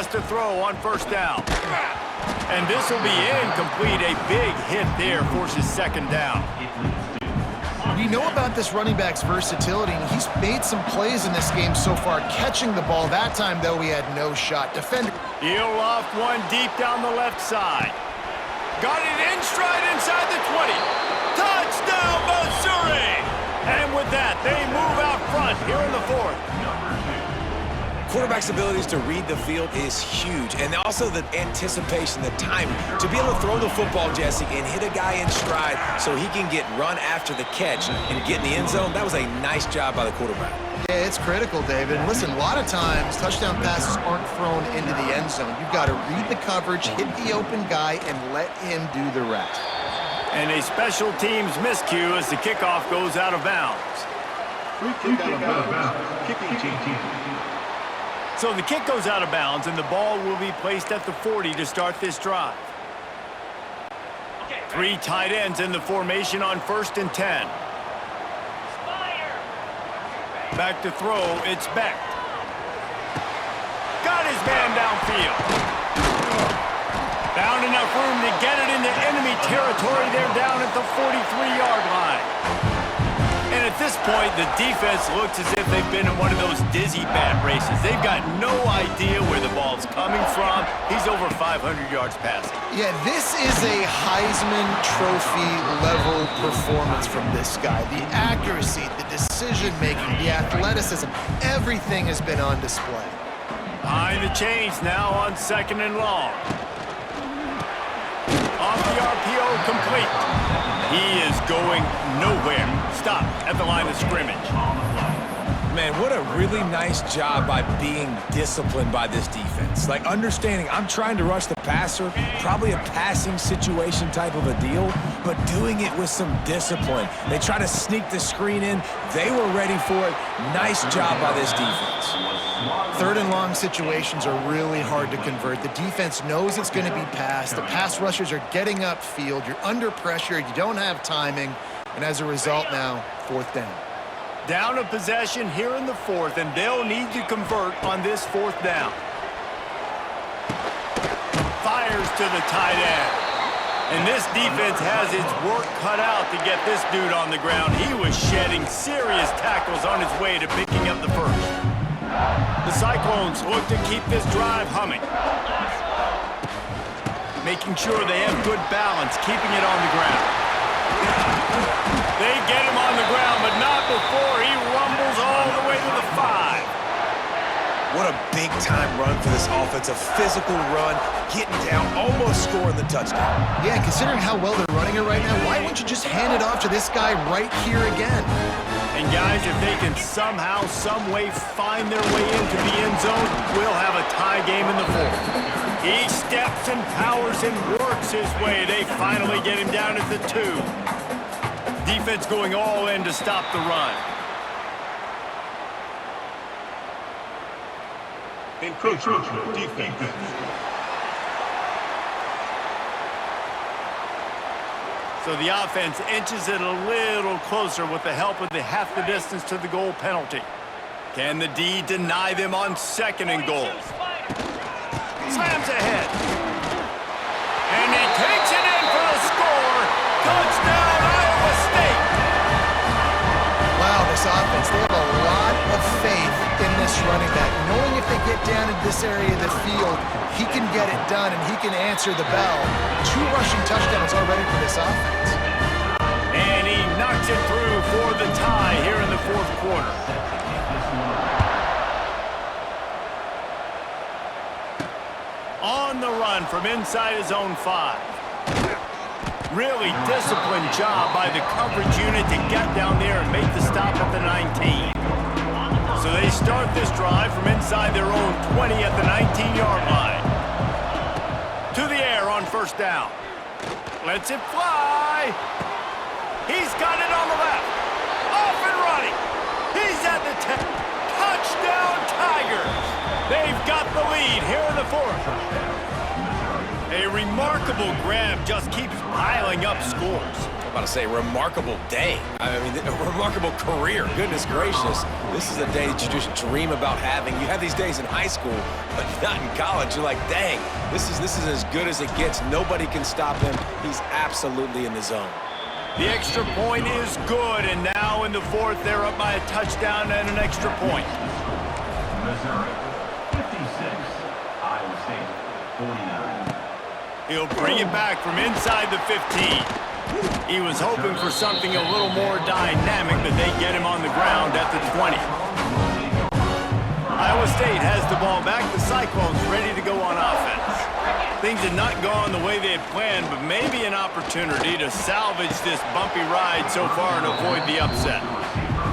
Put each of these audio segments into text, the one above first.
wants to throw on first down. And this will be incomplete. A big hit there forces second down. We know about this running back's versatility, and he's made some plays in this game so far, catching the ball. That time, though, he had no shot. Defender. He'll loft one deep down the left side. Got it in stride inside the 20. Touchdown, Missouri! And with that, they move out front here in the fourth. Quarterback's abilities to read the field is huge, and also the anticipation, the timing. To be able to throw the football, Jesse, and hit a guy in stride so he can get run after the catch and get in the end zone, that was a nice job by the quarterback. Yeah, it's critical, David. And listen, a lot of times, touchdown passes aren't thrown into the end zone. You've got to read the coverage, hit the open guy, and let him do the rest. And a special teams miscue as the kickoff goes out of bounds. Free kick out of bounds. Kicking team. So the kick goes out of bounds, and the ball will be placed at the 40 to start this drive. Three tight ends in the formation on 1st and 10. Back to throw, it's Beck. Got his man downfield. Found enough room to get it into enemy territory. They're down at the 43-yard line. And at this point, the defense looks as if they've been in one of those dizzy bat races. They've got no idea where the ball's coming from. He's over 500 yards passing. Yeah, this is a Heisman Trophy level performance from this guy. The accuracy, the decision-making, the athleticism, everything has been on display. Behind the chains now on 2nd and long. Off the RPO, complete. He is going nowhere. Stop at the line of scrimmage. Man, what a really nice job by being disciplined by this defense. Like, understanding I'm trying to rush the passer, probably a passing situation type of a deal, but doing it with some discipline. They try to sneak the screen in. They were ready for it. Nice job by this defense. 3rd and long situations are really hard to convert. The defense knows it's going to be passed. The pass rushers are getting upfield. You're under pressure. You don't have timing. And as a result now, 4th down. Down a possession here in the 4th, and they'll need to convert on this 4th down. Fires to the tight end. And this defense has its work cut out to get this dude on the ground. He was shedding serious tackles on his way to picking up the first. The Cyclones look to keep this drive humming. Making sure they have good balance, keeping it on the ground. They get him on the ground, but not before he rumbles all the way to the 5. What a big-time run for this offense. A physical run, getting down, almost scoring the touchdown. Yeah, considering how well they're running it right now, why wouldn't you just hand it off to this guy right here again? And guys, if they can somehow, some way find their way into the end zone, we'll have a tie game in the 4th. He steps and powers and works his way. They finally get him down at the 2. Defense going all in to stop the run. Encroachment defense. So the offense inches it a little closer with the help of the half the distance to the goal penalty. Can the D deny them on 2nd and goal? Slams ahead. And he takes it in for the score. Touchdown, Iowa State. Wow, this offense, they have a lot of faith in this running back. Knowing if they get down in this area of the field, he can get it done and he can answer the bell. 2 rushing touchdowns already for this offense. And he knocks it through for the tie here in the 4th quarter. On the run from inside his own 5. Really disciplined job by the coverage unit to get down there and make the stop at the 19. So they start this drive from inside their own 20 at the 19-yard line. To the air on 1st down. Lets it fly. He's got it on the left. Off and running. He's at the 10. Touchdown, Tigers. They've got the lead here in the 4th. A remarkable grab just keeps piling up scores. about to say remarkable day. I mean, a remarkable career. Goodness gracious. This is a day that you just dream about having. You have these days in high school, but not in college. You're like, dang, this is as good as it gets. Nobody can stop him. He's absolutely in the zone. The extra point is good, and now in the fourth, they're up by a touchdown and an extra point. Missouri, 56. Iowa State, 49. He'll bring it back from inside the 15. He was hoping for something a little more dynamic, but they get him on the ground at the 20. Iowa State has the ball back. The Cyclones ready to go on offense. Things had not gone the way they had planned, but maybe an opportunity to salvage this bumpy ride so far and avoid the upset.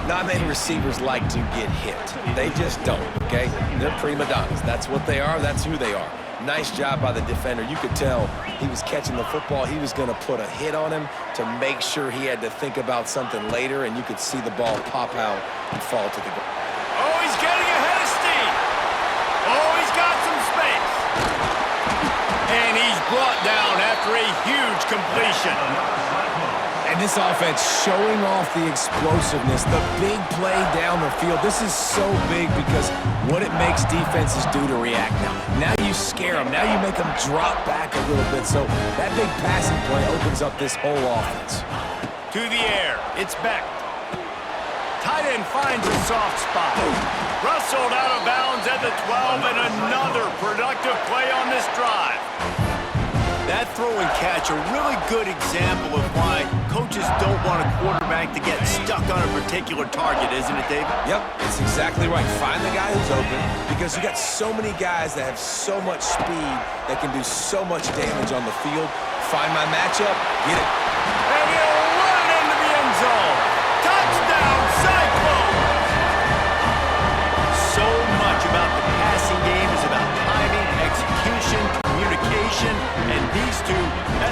Not many receivers like to get hit. They just don't, okay? They're prima donnas. That's what they are. That's who they are. Nice job by the defender. You could tell he was catching the football. He was going to put a hit on him to make sure he had to think about something later, and you could see the ball pop out and fall to the ground. Oh, he's getting ahead of steam. Oh, he's got some space. And he's brought down after a huge completion. And this offense showing off the explosiveness, the big play down the field. This is so big because what it makes defenses do to react now. Now you scare them. Now you make them drop back a little bit. So that big passing play opens up this whole offense. To the air. It's Beck. Tight end finds a soft spot. Rustled out of bounds at the 12, and another productive play on this drive. That throw and catch, a really good example of why coaches don't want a quarterback to get stuck on a particular target, isn't it, David? Yep, it's exactly right. Find the guy who's open because you got so many guys that have so much speed that can do so much damage on the field. Find my matchup, get it. And he'll run it into the end zone. Touchdown, Cyclones! So much about the passing game is about timing, execution, communication, and these two,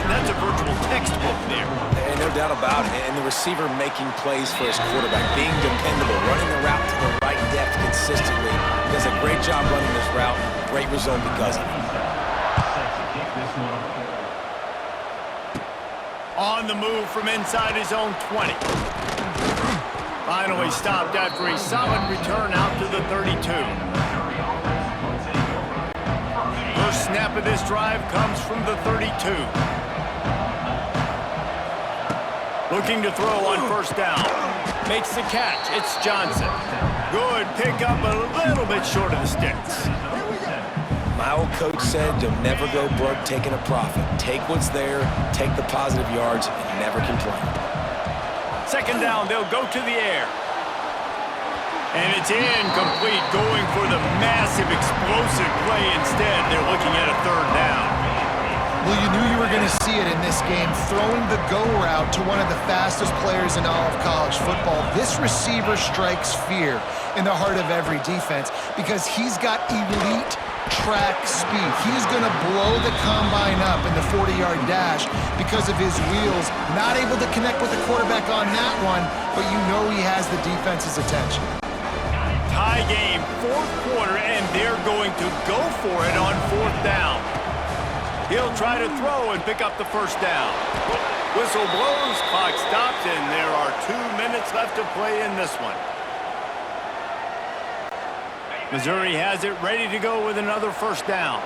that's a virtual textbook there. And no doubt about it. And the receiver making plays for his quarterback, being dependable, running the route to the right depth consistently. He does a great job running this route. Great result because of it. On the move from inside his own 20. Finally stopped after a solid return out to the 32. First snap of this drive comes from the 32. Looking to throw on first down. Makes the catch. It's Johnson. Good pickup, a little bit short of the sticks. My old coach said you'll never go broke taking a profit. Take what's there, take the positive yards, and never complain. Second down, they'll go to the air. And it's incomplete, going for the massive explosive play instead. They're looking at a third down. Well, you knew you were going to see it in this game, throwing the go route to one of the fastest players in all of college football. This receiver strikes fear in the heart of every defense because he's got elite track speed. He's going to blow the combine up in the 40-yard dash because of his wheels. Not able to connect with the quarterback on that one, but you know he has the defense's attention. Tie game, fourth quarter, and they're going to go for it on fourth down. He'll try to throw and pick up the first down. Whistle blows, clock stops, and there are 2 minutes left to play in this one. Missouri has it ready to go with another first down.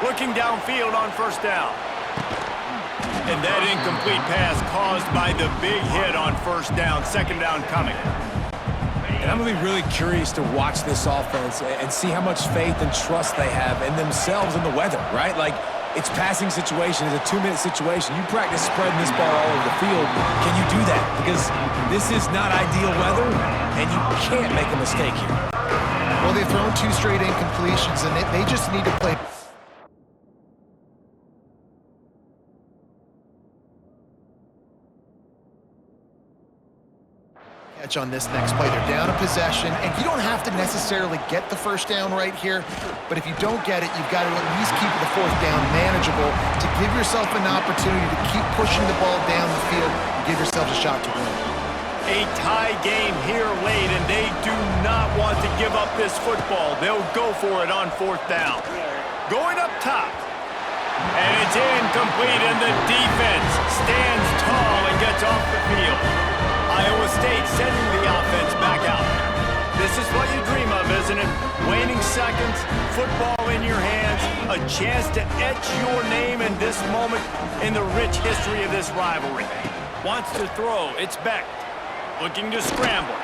Looking downfield on first down. And that incomplete pass caused by the big hit on first down. Second down coming. And I'm going to be really curious to watch this offense and see how much faith and trust they have in themselves and the weather, right? Like, it's passing situation. It's a 2-minute situation. You practice spreading this ball all over the field. Can you do that? Because this is not ideal weather, and you can't make a mistake here. Well, they've thrown 2 straight incompletions, and they just need to play. On this next play, they're down a possession, and you don't have to necessarily get the first down right here, but if you don't get it, you've got to at least keep the fourth down manageable to give yourself an opportunity to keep pushing the ball down the field and give yourself a shot to win. A tie game here late, and they do not want to give up this football. They'll go for it on fourth down. Going up top. And it's incomplete, and the defense stands tall and gets off the field. Iowa State sending the offense back out. This is what you dream of, isn't it? Waning seconds, football in your hands, a chance to etch your name in this moment in the rich history of this rivalry. Wants to throw, it's Becht. Looking to scramble.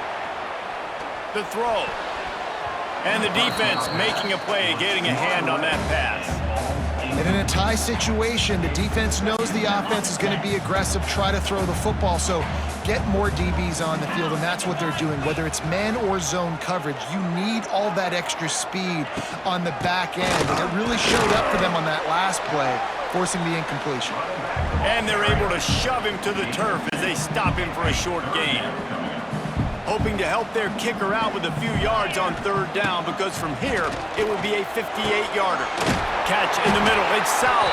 The throw. And the defense making a play, getting a hand on that pass. And in a tie situation, the defense knows the offense is going to be aggressive, try to throw the football, so get more DBs on the field, and that's what they're doing. Whether it's man or zone coverage, you need all that extra speed on the back end, and it really showed up for them on that last play, forcing the incompletion. And they're able to shove him to the turf as they stop him for a short gain. Hoping to help their kicker out with a few yards on third down, because from here, it will be a 58-yarder. Catch in the middle, it's Sowell.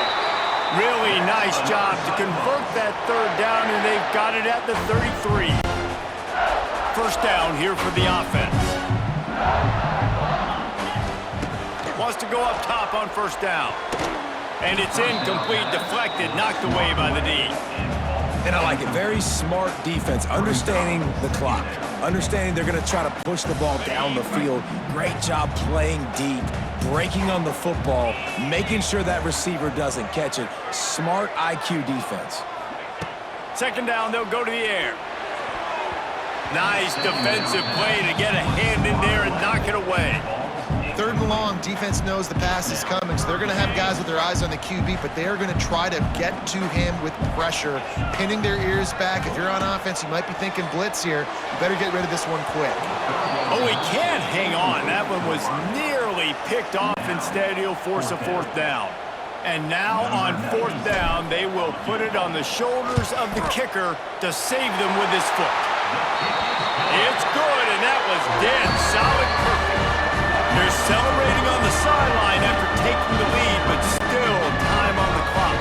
Really nice job to convert that third down, and they've got it at the 33. First down here for the offense. Wants to go up top on first down. And it's incomplete, deflected, knocked away by the D. And I like it. Very smart defense, understanding the clock, understanding they're going to try to push the ball down the field. Great job playing deep, breaking on the football, making sure that receiver doesn't catch it. Smart IQ defense. Second down, they'll go to the air. Nice defensive play to get a hand in there and knock it away. Third and long, defense knows the pass is coming, so they're going to have guys with their eyes on the QB, but they are going to try to get to him with pressure, pinning their ears back. If you're on offense, you might be thinking blitz here. You better get rid of this one quick. Oh, he can't hang on. That one was nearly picked off. Instead, he'll force a fourth down. And now on fourth down, they will put it on the shoulders of the kicker to save them with his foot. It's good, and that was dead solid perfect. They're celebrating on the sideline after taking the lead, but still time on the clock.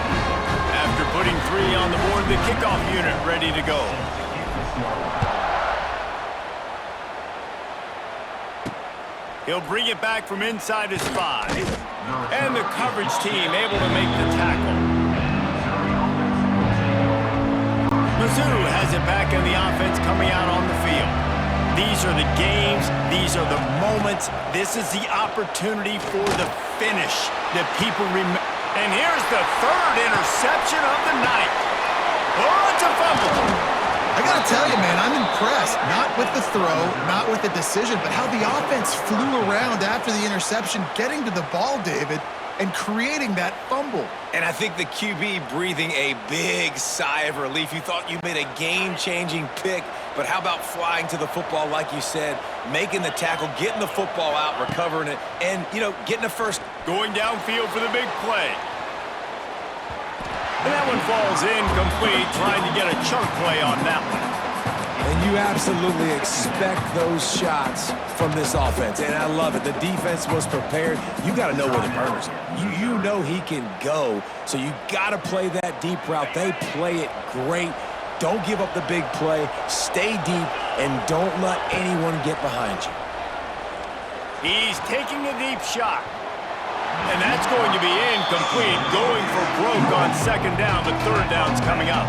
After putting 3 on the board, the kickoff unit ready to go. He'll bring it back from inside his 5. And the coverage team able to make the tackle. Mizzou has it back, and the offense coming out on the field. These are the games, these are the moments, this is the opportunity for the finish that people remember. And here's the third interception of the night. Oh, it's a fumble. I gotta tell you, man, I'm impressed. Not with the throw, not with the decision, but how the offense flew around after the interception, getting to the ball, David, and creating that fumble. And I think the QB breathing a big sigh of relief. You thought you made a game-changing pick, but how about flying to the football, like you said, making the tackle, getting the football out, recovering it, and, you know, getting a first. Going downfield for the big play. And that one falls incomplete, trying to get a chunk play on that one. And you absolutely expect those shots from this offense, and I love it. The defense was prepared. You got to know where the burners are. You know he can go, so you got to play that deep route. They play it great. Don't give up the big play. Stay deep, and don't let anyone get behind you. He's taking a deep shot. And that's going to be incomplete, going for broke on second down, but third down's coming up.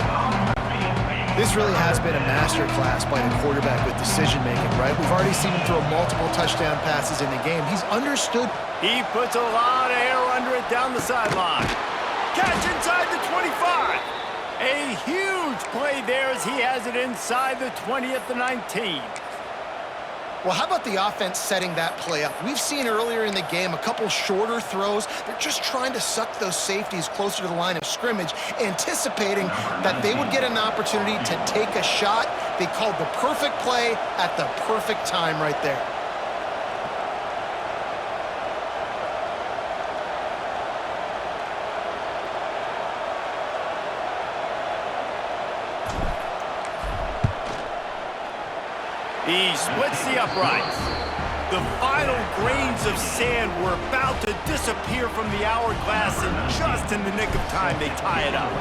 This really has been a masterclass by the quarterback with decision-making, right? We've already seen him throw multiple touchdown passes in the game. He's understood. He puts a lot of air under it down the sideline. Catch inside the 25. A huge play there as he has it inside the 20 at the 19. Well, how about the offense setting that play up? We've seen earlier in the game a couple shorter throws. They're just trying to suck those safeties closer to the line of scrimmage, anticipating that they would get an opportunity to take a shot. They called the perfect play at the perfect time right there. He splits the uprights. The final grains of sand were about to disappear from the hourglass, and just in the nick of time, they tie it up.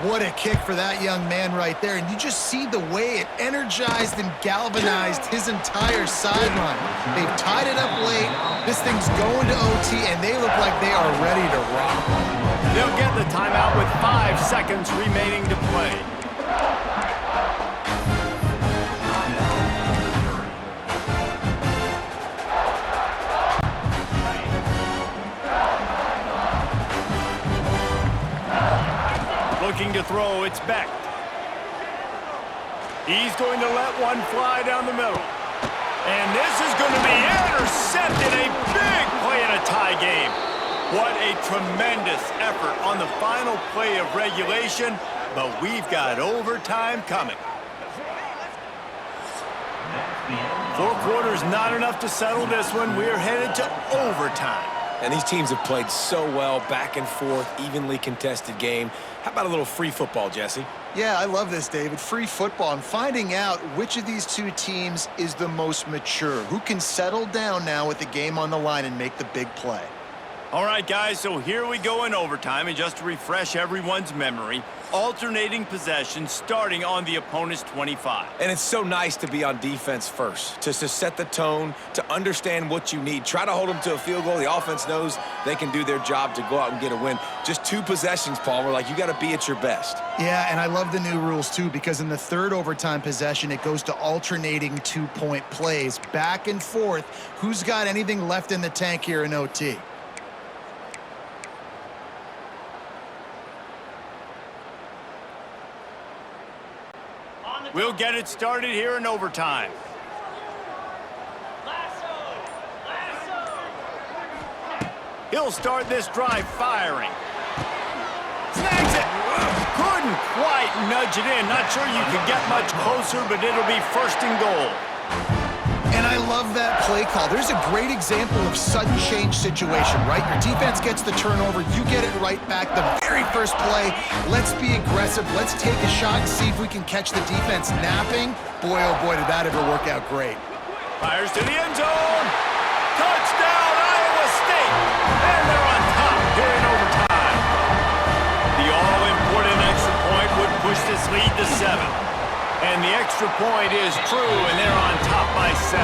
What a kick for that young man right there. And you just see the way it energized and galvanized his entire sideline. They've tied it up late. This thing's going to OT, and they look like they are ready to rock. They'll get the timeout with 5 seconds remaining to play. Looking to throw, it's Beck. He's going to let one fly down the middle. And this is going to be intercepted. A big play in a tie game. What a tremendous effort on the final play of regulation, but we've got overtime coming. 4 quarters not enough to settle this one. We're headed to overtime. And these teams have played so well, back and forth, evenly contested game. How about a little free football, Jesse? Yeah, I love this, David. Free football and finding out which of these two teams is the most mature, who can settle down now with the game on the line and make the big play. All right, guys, so here we go in overtime, and just to refresh everyone's memory, alternating possession starting on the opponent's 25. And it's so nice to be on defense first, to set the tone, to understand what you need. Try to hold them to a field goal. The offense knows they can do their job to go out and get a win. Just 2 possessions, Palmer, like you got to be at your best. Yeah, and I love the new rules, too, because in the 3rd overtime possession, it goes to alternating 2-point plays, back and forth. Who's got anything left in the tank here in OT? We'll get it started here in overtime. He'll start this drive firing. Snags it. Couldn't quite nudge it in. Not sure you could get much closer, but it'll be 1st and goal. And I love that play call. There's a great example of sudden change situation, right? Your defense gets the turnover, you get it right back. The very first play, let's be aggressive. Let's take a shot and see if we can catch the defense napping. Boy, oh boy, did that ever work out great. Fires to the end zone. Touchdown, Iowa State. And they're on top here in overtime. The all-important extra point would push this lead to 7. And the extra point is true, and they're on top by 7.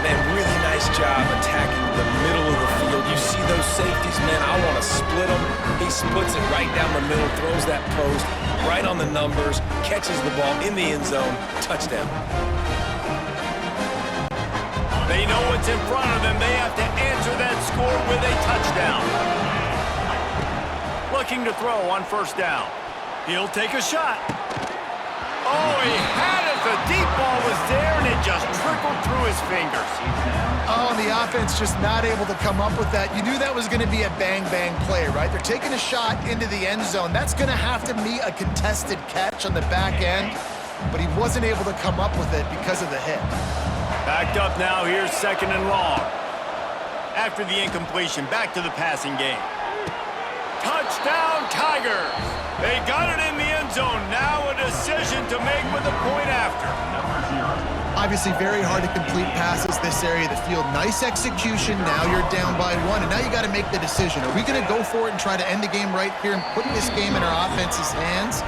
Man, really nice job attacking the middle of the field. You see those safeties, man, I want to split them. He splits it right down the middle, throws that post right on the numbers, catches the ball in the end zone, touchdown. They know what's in front of them. They have to answer that score with a touchdown. Looking to throw on 1st down. He'll take a shot. Oh, he had it. The deep ball was there, and it just trickled through his fingers. Oh, and the offense just not able to come up with that. You knew that was going to be a bang-bang play, right? They're taking a shot into the end zone. That's going to have to be a contested catch on the back end, but he wasn't able to come up with it because of the hit. Backed up now. Here's 2nd and long. After the incompletion, back to the passing game. Touchdown, Tigers! They got it in the end zone. Now a decision to make with a point after. Obviously very hard to complete passes this area of the field. Nice execution. Now you're down by 1, and now you got to make the decision. Are we going to go for it and try to end the game right here and put this game in our offense's hands?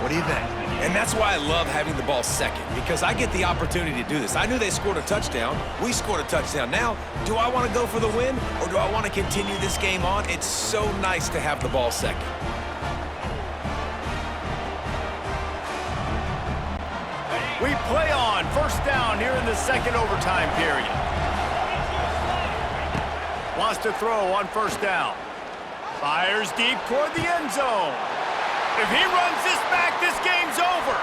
What do you think? And that's why I love having the ball second, because I get the opportunity to do this. I knew they scored a touchdown. We scored a touchdown. Now, do I want to go for the win, or do I want to continue this game on? It's so nice to have the ball second. We play on 1st down here in the 2nd overtime period. Wants to throw on 1st down. Fires deep toward the end zone. If he runs this back, this game's over.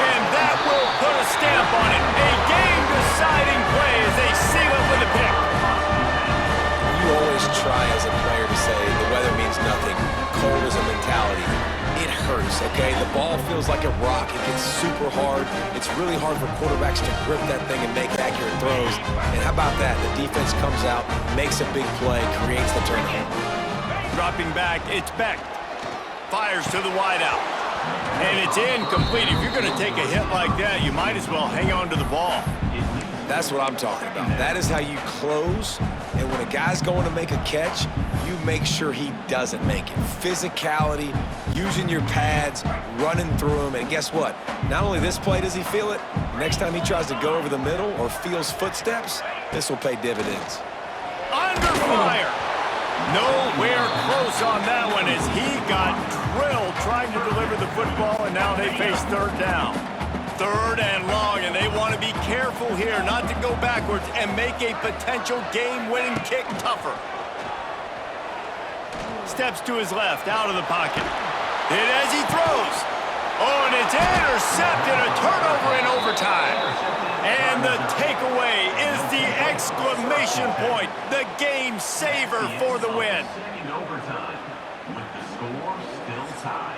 And that will put a stamp on it. A game-deciding play as they seal it with a pick. You always try as a player to say the weather means nothing. Cold is a mentality. It hurts, okay? The ball feels like a rock. It gets super hard. It's really hard for quarterbacks to grip that thing and make accurate throws. And how about that? The defense comes out, makes a big play, creates the turnover. Dropping back, it's Beck. Fires to the wideout. And it's incomplete. If you're going to take a hit like that, you might as well hang on to the ball. That's what I'm talking about. That is how you close. And when a guy's going to make a catch, you you make sure he doesn't make it. Physicality, using your pads, running through them, and guess what? Not only this play does he feel it, next time he tries to go over the middle or feels footsteps, this will pay dividends. Under fire. Nowhere close on that one as he got drilled trying to deliver the football, and now they face third down. Third and long, and they want to be careful here not to go backwards and make a potential game-winning kick tougher. Steps to his left, out of the pocket. Hit as he throws. Oh, and it's intercepted, a turnover in overtime. And the takeaway is the exclamation point, the game saver for the win. In overtime, with the score still tied.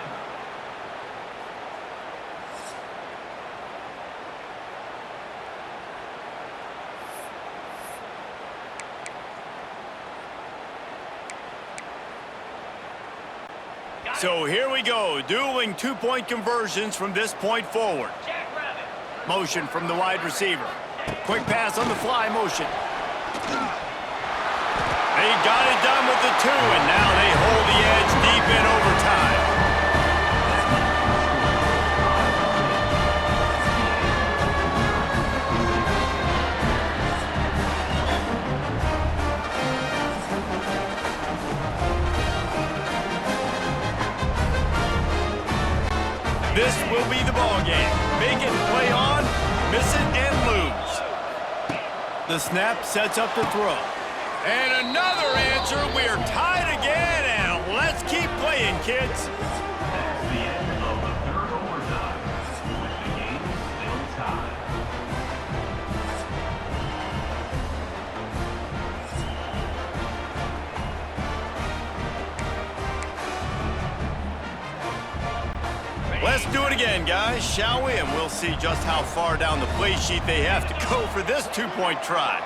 So here we go, dueling two-point conversions from this point forward. Motion from the wide receiver. Quick pass on the fly motion. They got it done with the 2, and now they hold the edge deep in overtime. This will be the ball game. Make it, play on, miss it, and lose. The snap sets up the throw. And another answer. We're tied again, and let's keep playing, kids. That's the end of the third overtime, with the game still tied. Let's do it again, guys, shall we? And we'll see just how far down the play sheet they have to go for this two-point try.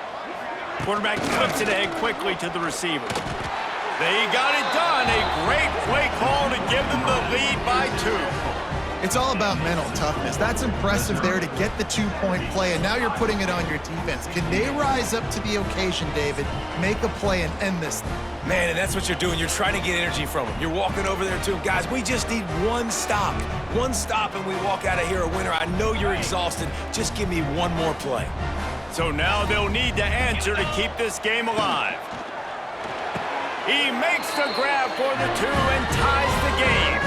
Quarterback flips it ahead quickly to the receiver. They got it done. A great play call to give them the lead by 2. It's all about mental toughness. That's impressive there to get the two-point play, and now you're putting it on your defense. Can they rise up to the occasion, David, make a play, and end this thing? Man, and that's what you're doing. You're trying to get energy from him. You're walking over there to him. Guys, we just need one stop. One stop, and we walk out of here a winner. I know you're exhausted. Just give me one more play. So now they'll need to answer to keep this game alive. He makes the grab for the 2 and ties the game.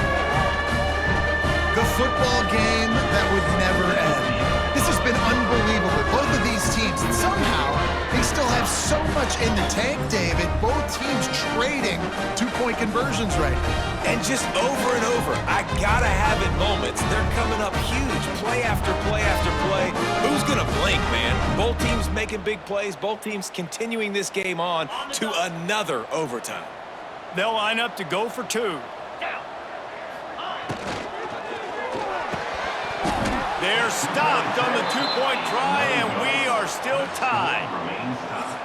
The football game that would never end. This has been unbelievable. Both of these teams, and somehow they still have so much in the tank, David. Both teams trading two-point conversions right now. And just over and over, I gotta have it moments. They're coming up huge, play after play after play. Who's gonna blink, man? Both teams making big plays, both teams continuing this game on to another overtime. They'll line up to go for 2. They're stopped on the two-point try, and we are still tied. Remains tied.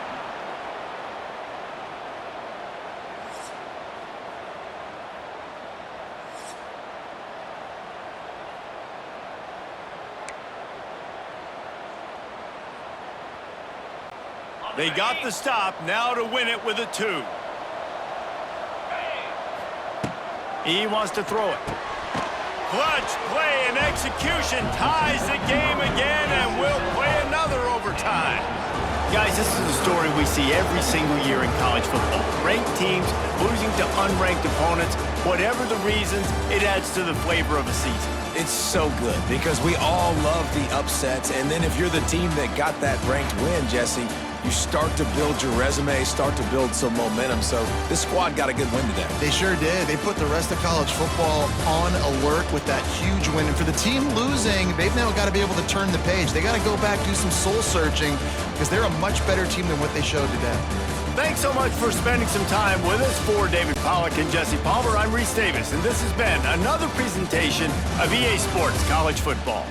They got the stop, now to win it with a 2. He wants to throw it. Clutch play and execution ties the game again, and we'll play another overtime. Guys, this is a story we see every single year in college football. Ranked teams losing to unranked opponents. Whatever the reasons, it adds to the flavor of a season. It's so good because we all love the upsets, and then if you're the team that got that ranked win, Jesse, you start to build your resume, start to build some momentum. So this squad got a good win today. They sure did. They put the rest of college football on alert with that huge win. And for the team losing, they've now got to be able to turn the page. They got to go back, do some soul searching, because they're a much better team than what they showed today. Thanks so much for spending some time with us. For David Pollack and Jesse Palmer, I'm Reese Davis, and this has been another presentation of EA Sports College Football.